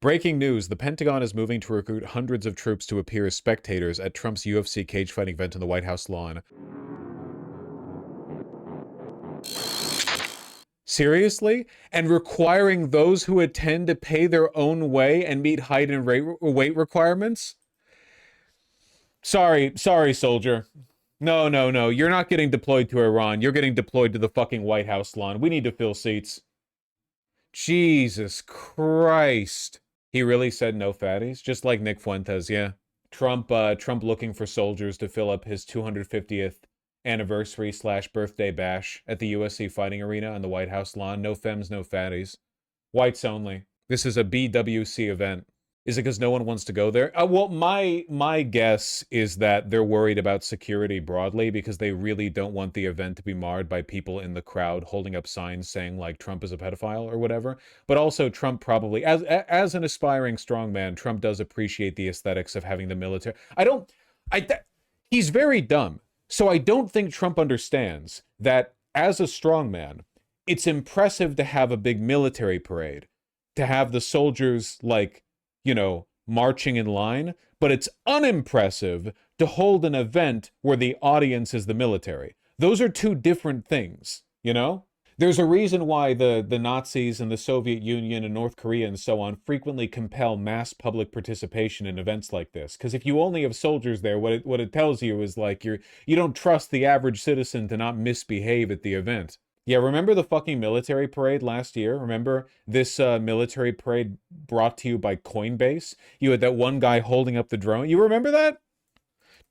Breaking news, the Pentagon is moving to recruit hundreds of troops to appear as spectators at Trump's UFC cage fighting event on the White House lawn. Seriously? And requiring those who attend to pay their own way and meet height and weight requirements? Sorry, soldier. No. You're not getting deployed to Iran. You're getting deployed to the fucking White House lawn. We need to fill seats. Jesus Christ. He really said no fatties? Just like Nick Fuentes, yeah. Trump looking for soldiers to fill up his 250th anniversary / birthday bash at the USC fighting arena on the White House lawn. No femmes, no fatties. Whites only. This is a BWC event. Is it because no one wants to go there? Well, my guess is that they're worried about security broadly because they really don't want the event to be marred by people in the crowd holding up signs saying like Trump is a pedophile or whatever. But also Trump probably, as an aspiring strongman, Trump does appreciate the aesthetics of having the military. He's very dumb. So I don't think Trump understands that as a strongman, it's impressive to have a big military parade, to have the soldiers like, you know, marching in line, but it's unimpressive to hold an event where the audience is the military. Those are two different things, you know? There's a reason why the Nazis and the Soviet Union and North Korea and so on frequently compel mass public participation in events like this. Because if you only have soldiers there, what it tells you is like you don't trust the average citizen to not misbehave at the event. Yeah, remember the fucking military parade last year? Remember this military parade brought to you by Coinbase? You had that one guy holding up the drone. You remember that?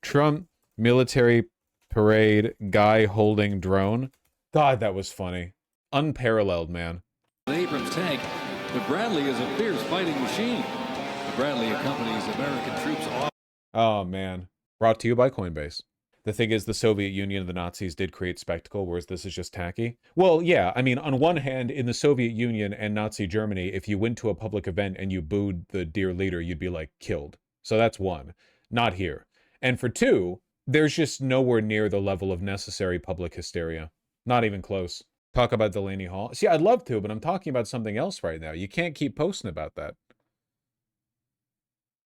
Trump military parade guy holding drone. God, that was funny. Unparalleled, man. Abrams tank, but Bradley is a fierce fighting machine. Bradley accompanies American troops off. Oh, man. Brought to you by Coinbase. The thing is, the Soviet Union and the Nazis did create spectacle, whereas this is just tacky. Well, yeah, I mean, on one hand, in the Soviet Union and Nazi Germany, if you went to a public event and you booed the dear leader, you'd be, like, killed. So that's one. Not here. And for two, there's just nowhere near the level of necessary public hysteria. Not even close. Talk about Delaney Hall. See, I'd love to, but I'm talking about something else right now. You can't keep posting about that.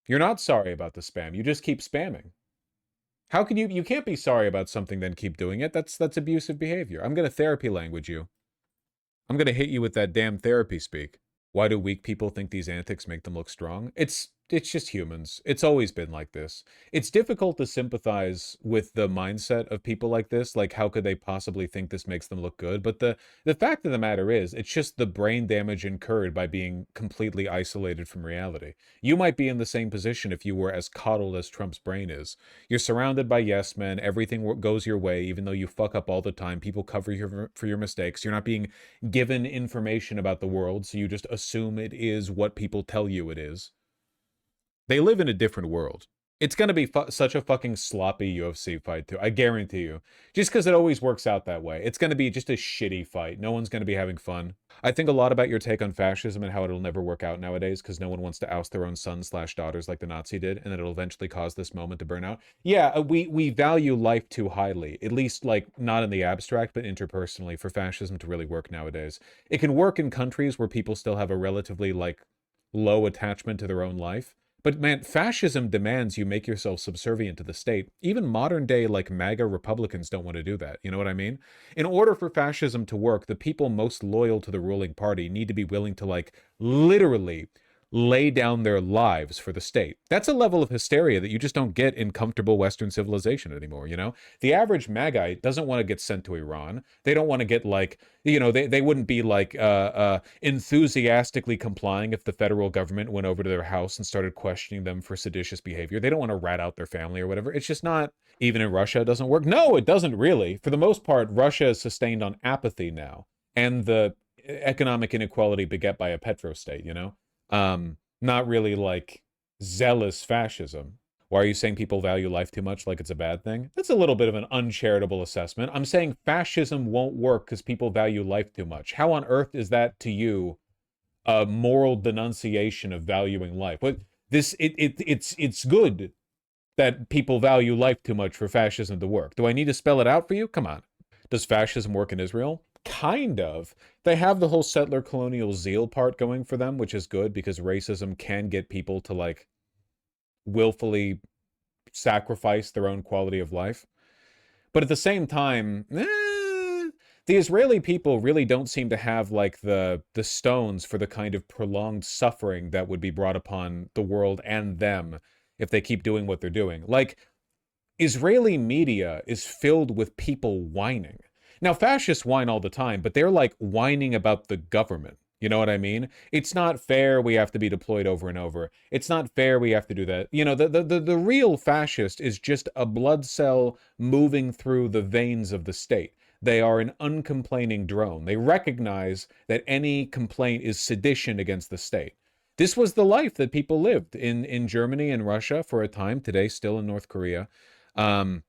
You're not sorry about the spam. You just keep spamming. How can you can't be sorry about something then keep doing it. That's abusive behavior. I'm going to therapy language you. I'm going to hit you with that damn therapy speak. Why do weak people think these antics make them look strong? It's just humans. It's always been like this. It's difficult to sympathize with the mindset of people like this. Like, how could they possibly think this makes them look good? But the fact of the matter is, it's just the brain damage incurred by being completely isolated from reality. You might be in the same position if you were as coddled as Trump's brain is. You're surrounded by yes men. Everything goes your way, even though you fuck up all the time. People cover you for your mistakes. You're not being given information about the world, so you just assume it is what people tell you it is. They live in a different world. It's going to be such a fucking sloppy UFC fight, too. I guarantee you. Just because it always works out that way. It's going to be just a shitty fight. No one's going to be having fun. I think a lot about your take on fascism and how it'll never work out nowadays because no one wants to oust their own sons / daughters like the Nazi did, and that it'll eventually cause this moment to burn out. Yeah, we value life too highly. At least, like, not in the abstract, but interpersonally, for fascism to really work nowadays. It can work in countries where people still have a relatively, like, low attachment to their own life. But man, fascism demands you make yourself subservient to the state. Even modern day, like, MAGA Republicans don't want to do that. You know what I mean? In order for fascism to work, the people most loyal to the ruling party need to be willing to, like, literally lay down their lives for the state. That's a level of hysteria that you just don't get in comfortable Western civilization anymore, you know? The average Magite doesn't want to get sent to Iran. They don't want to get, like, you know, they wouldn't be, like, enthusiastically complying if the federal government went over to their house and started questioning them for seditious behavior. They don't want to rat out their family or whatever. It's just not, even in Russia, it doesn't work. No, it doesn't really. For the most part, Russia is sustained on apathy now. And the economic inequality beget by a petrostate, you know? Not really, like, zealous fascism. Why are you saying people value life too much like it's a bad thing? That's a little bit of an uncharitable assessment. I'm saying fascism won't work because people value life too much. How on earth is that to you a moral denunciation of valuing life? But it's good that people value life too much for fascism to work. Do I need to spell it out for you? Come on. Does fascism work in Israel? Kind of. They have the whole settler colonial zeal part going for them, which is good because racism can get people to like willfully sacrifice their own quality of life. But at the same time, the Israeli people really don't seem to have like the stones for the kind of prolonged suffering that would be brought upon the world and them if they keep doing what they're doing. Like, Israeli media is filled with people whining. Now, fascists whine all the time, but they're like whining about the government. You know what I mean? It's not fair we have to be deployed over and over. It's not fair we have to do that. You know, the real fascist is just a blood cell moving through the veins of the state. They are an uncomplaining drone. They recognize that any complaint is sedition against the state. This was the life that people lived in Germany and Russia for a time, today still in North Korea. But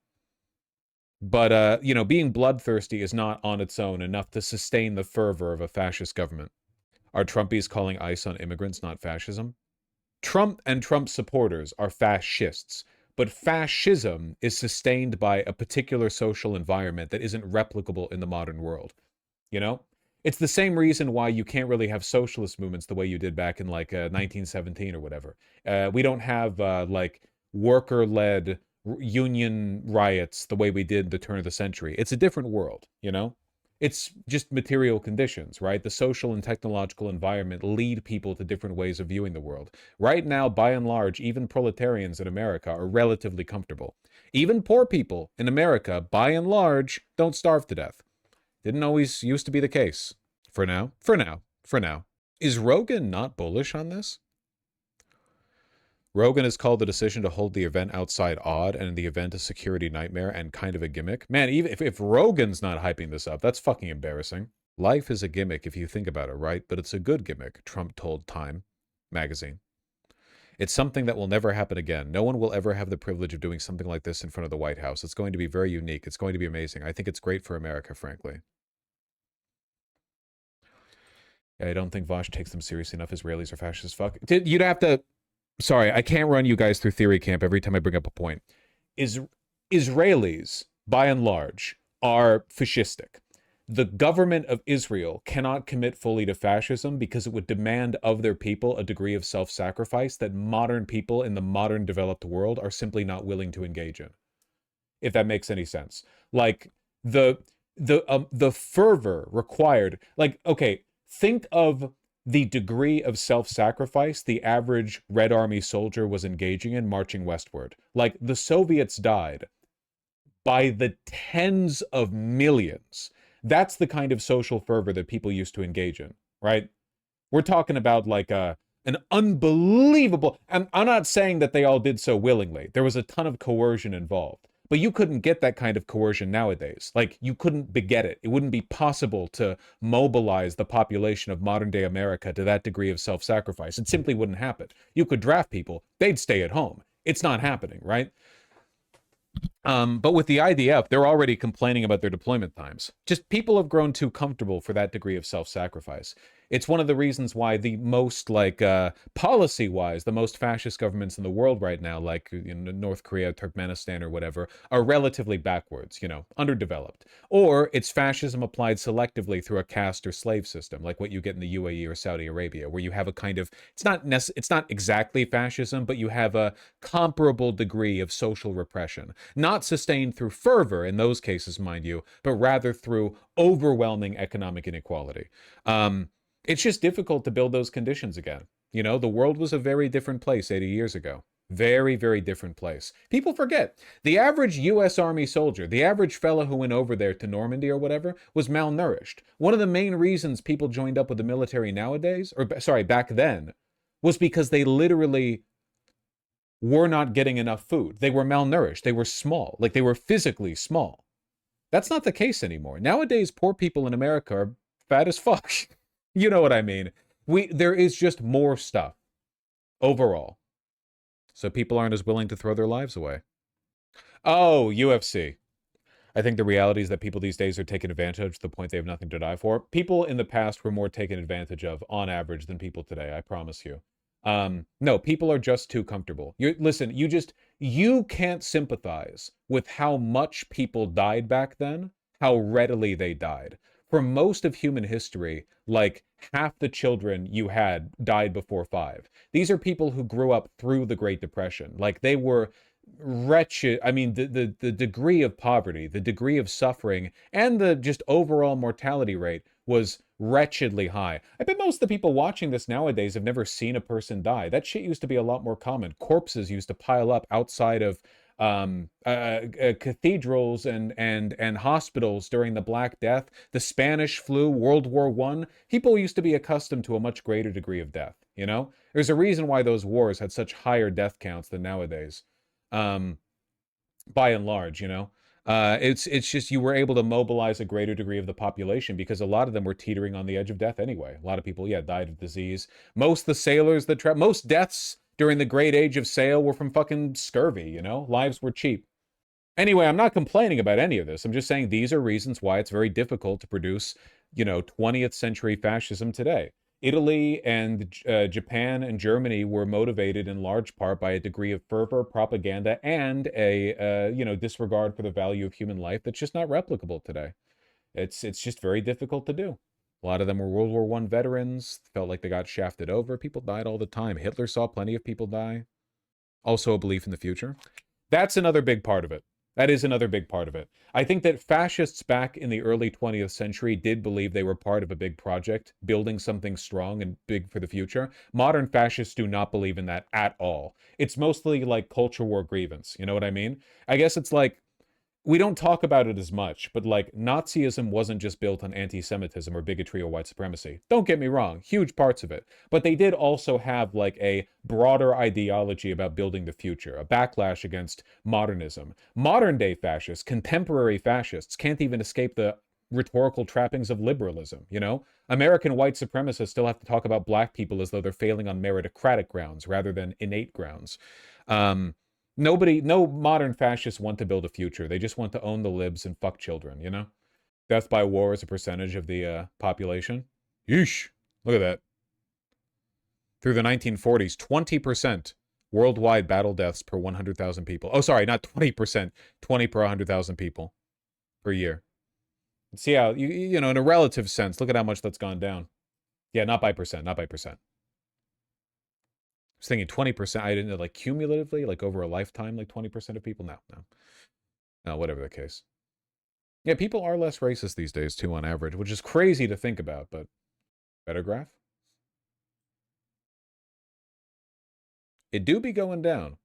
you know, being bloodthirsty is not on its own enough to sustain the fervor of a fascist government. Are Trumpies calling ICE on immigrants not fascism? Trump and Trump supporters are fascists, but fascism is sustained by a particular social environment that isn't replicable in the modern world. You know? It's the same reason why you can't really have socialist movements the way you did back in like 1917 or whatever. We don't have like worker-led union riots the way we did the turn of the century. It's a different world, you know? It's just material conditions, right? The social and technological environment lead people to different ways of viewing the world. Right now, by and large, even proletarians in America are relatively comfortable. Even poor people in America, by and large, don't starve to death. Didn't always used to be the case. For now. Is Rogan not bullish on this? Rogan has called the decision to hold the event outside odd, and in the event a security nightmare and kind of a gimmick. Man, even if Rogan's not hyping this up, that's fucking embarrassing. Life is a gimmick if you think about it, right? But it's a good gimmick, Trump told Time magazine. It's something that will never happen again. No one will ever have the privilege of doing something like this in front of the White House. It's going to be very unique. It's going to be amazing. I think it's great for America, frankly. I don't think Vaush takes them seriously enough. Israelis are fascist as fuck. You'd have to... Sorry, I can't run you guys through theory camp every time I bring up a point. Israelis, by and large, are fascistic. The government of Israel cannot commit fully to fascism because it would demand of their people a degree of self-sacrifice that modern people in the modern developed world are simply not willing to engage in. If that makes any sense. Like, the fervor required... Like, okay, think of the degree of self-sacrifice the average Red Army soldier was engaging in marching westward. Like, the Soviets died by the tens of millions. That's the kind of social fervor that people used to engage in, right? We're talking about like an unbelievable... I'm not saying that they all did so willingly. There was a ton of coercion involved. But you couldn't get that kind of coercion nowadays. Like, you couldn't beget it. It wouldn't be possible to mobilize the population of modern-day America to that degree of self-sacrifice. It simply wouldn't happen. You could draft people. They'd stay at home. It's not happening, right? But with the IDF, they're already complaining about their deployment times. Just people have grown too comfortable for that degree of self-sacrifice. It's one of the reasons why the most, like, policy-wise, the most fascist governments in the world right now, like in North Korea, Turkmenistan, or whatever, are relatively backwards, you know, underdeveloped. Or it's fascism applied selectively through a caste or slave system, like what you get in the UAE or Saudi Arabia, where you have a kind of, it's not exactly fascism, but you have a comparable degree of social repression. Not sustained through fervor in those cases, mind you, but rather through overwhelming economic inequality. It's just difficult to build those conditions again. You know, the world was a very different place 80 years ago. Very, very different place. People forget. The average U.S. Army soldier, the average fellow who went over there to Normandy or whatever, was malnourished. One of the main reasons people joined up with the military nowadays, or sorry, back then, was because they literally were not getting enough food. They were malnourished. They were small. Like, they were physically small. That's not the case anymore. Nowadays, poor people in America are fat as fuck. You know what I mean? There is just more stuff overall. So people aren't as willing to throw their lives away. Oh, UFC. I think the reality is that people these days are taken advantage to the point they have nothing to die for. People in the past were more taken advantage of, on average, than people today, I promise you. No, people are just too comfortable. Listen, you can't sympathize with how much people died back then, how readily they died. For most of human history, like half the children you had died before 5. These are people who grew up through the Great Depression. Like they were wretched. I mean, the degree of poverty, the degree of suffering, and the just overall mortality rate was wretchedly high. I bet most of the people watching this nowadays have never seen a person die. That shit used to be a lot more common. Corpses used to pile up outside of cathedrals and hospitals during the Black Death, the Spanish flu, World War I. People used to be accustomed to a much greater degree of death, you know? There's a reason why those wars had such higher death counts than nowadays. By and large, you know? It's just you were able to mobilize a greater degree of the population because a lot of them were teetering on the edge of death anyway. A lot of people, yeah, died of disease. Most of the sailors that most deaths during the great age of sail were from fucking scurvy, you know? Lives were cheap. Anyway, I'm not complaining about any of this. I'm just saying these are reasons why it's very difficult to produce, you know, 20th century fascism today. Italy and Japan and Germany were motivated in large part by a degree of fervor, propaganda, and a you know, disregard for the value of human life that's just not replicable today. It's just very difficult to do. A lot of them were World War I veterans, felt like they got shafted over. People died all the time. Hitler saw plenty of people die. Also a belief in the future. That's another big part of it. That is another big part of it. I think that fascists back in the early 20th century did believe they were part of a big project, building something strong and big for the future. Modern fascists do not believe in that at all. It's mostly like culture war grievance. You know what I mean? I guess it's like, we don't talk about it as much, but like Nazism wasn't just built on anti-Semitism or bigotry or white supremacy. Don't get me wrong, huge parts of it. But they did also have like a broader ideology about building the future, a backlash against modernism. Modern day fascists, contemporary fascists, can't even escape the rhetorical trappings of liberalism, you know? American white supremacists still have to talk about black people as though they're failing on meritocratic grounds rather than innate grounds. No modern fascists want to build a future. They just want to own the libs and fuck children, you know? Death by war as a percentage of the population. Yeesh. Look at that. Through the 1940s, 20% worldwide battle deaths per 100,000 people. Oh, sorry, not 20%. 20 per 100,000 people per year. See how, you know, in a relative sense, look at how much that's gone down. Yeah, not by percent, not by percent. I was thinking 20%. I didn't know, like, cumulatively, like, over a lifetime, like, 20% of people? No, whatever the case. Yeah, people are less racist these days, too, on average, which is crazy to think about, but... Better graph? It do be going down.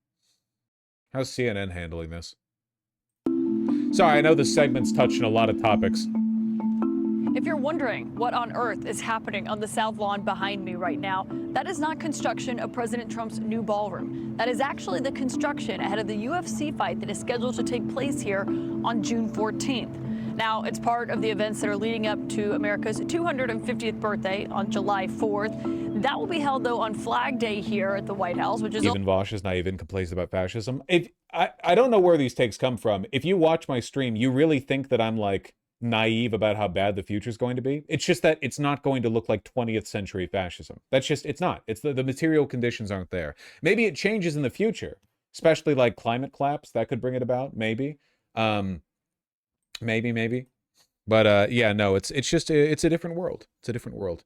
How's CNN handling this? Sorry, I know this segment's touching a lot of topics. If you're wondering what on earth is happening on the South Lawn behind me right now, that is not construction of President Trump's new ballroom. That is actually the construction ahead of the UFC fight that is scheduled to take place here on June 14th. Now, it's part of the events that are leading up to America's 250th birthday on July 4th. That will be held, though, on Flag Day here at the White House, which is... Even Vaush is naive and complains about fascism. I don't know where these takes come from. If you watch my stream, you really think that I'm, like, naive about how bad the future is going to be. It's just that it's not going to look like 20th century fascism. That's just, it's not. It's the material conditions aren't there. Maybe it changes in the future, especially like climate collapse. That could bring it about, maybe. Maybe. But yeah, no, it's just, it's a different world. It's a different world.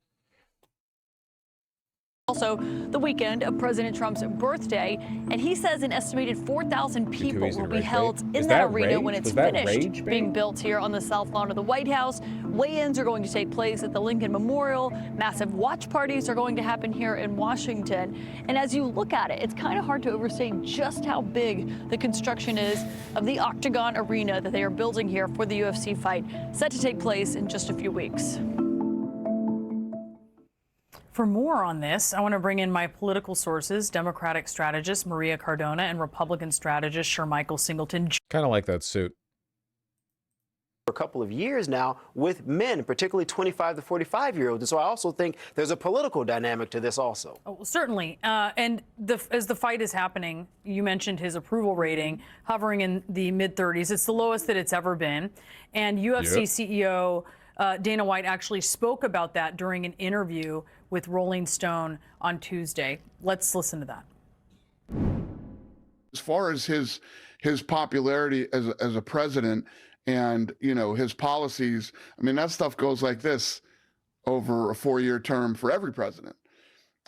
Also, the weekend of President Trump's birthday, and he says an estimated 4,000 people will be held in that arena when it's finished being built here on the South Lawn of the White House. Weigh-ins are going to take place at the Lincoln Memorial. Massive watch parties are going to happen here in Washington. And as you look at it, it's kind of hard to overstate just how big the construction is of the Octagon Arena that they are building here for the UFC fight, set to take place in just a few weeks. For more on this, I want to bring in my political sources, Democratic strategist Maria Cardona and Republican strategist Shermichael Singleton. Kind of like that suit. For a couple of years now with men, particularly 25 to 45-year-olds. And so I also think there's a political dynamic to this also. Oh, certainly. And as the fight is happening, you mentioned his approval rating hovering in the mid-30s. It's the lowest that it's ever been. And UFC CEO Dana White actually spoke about that during an interview with Rolling Stone on Tuesday. Let's listen to that. As far as his popularity as a president, and, you know, his policies. I mean, that stuff goes like this over a 4-year term for every president.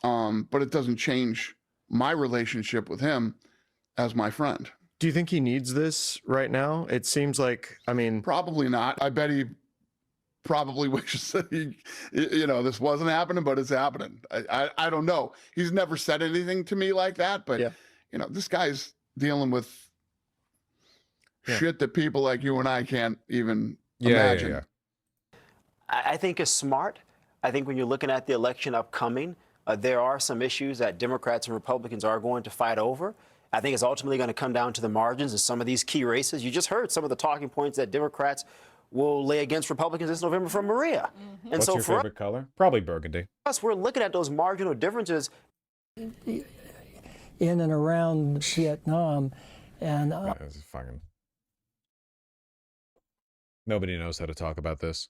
But it doesn't change my relationship with him as my friend. Do you think he needs this right now? It seems like, I mean, probably not. I bet he probably wishes that you know, this wasn't happening, but it's happening. I don't know. He's never said anything to me like that, but yeah. you know, this guy's dealing with shit that people like you and I can't even imagine. I think it's smart. I think when you're looking at the election upcoming, there are some issues that Democrats and Republicans are going to fight over. I think it's ultimately going to come down to the margins in some of these key races. You just heard some of the talking points that Democrats will lay against Republicans this November from Maria. And what's so your favorite color? Probably burgundy. Us, we're looking at those marginal differences in and around Vietnam, and this is fucking... Nobody knows how to talk about this.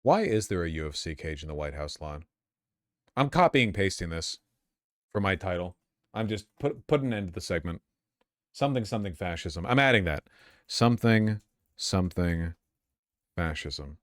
Why is there a UFC cage in the White House lawn? I'm copying pasting this for my title. I'm just put an end to the segment. Something fascism. I'm adding that. Something fascism.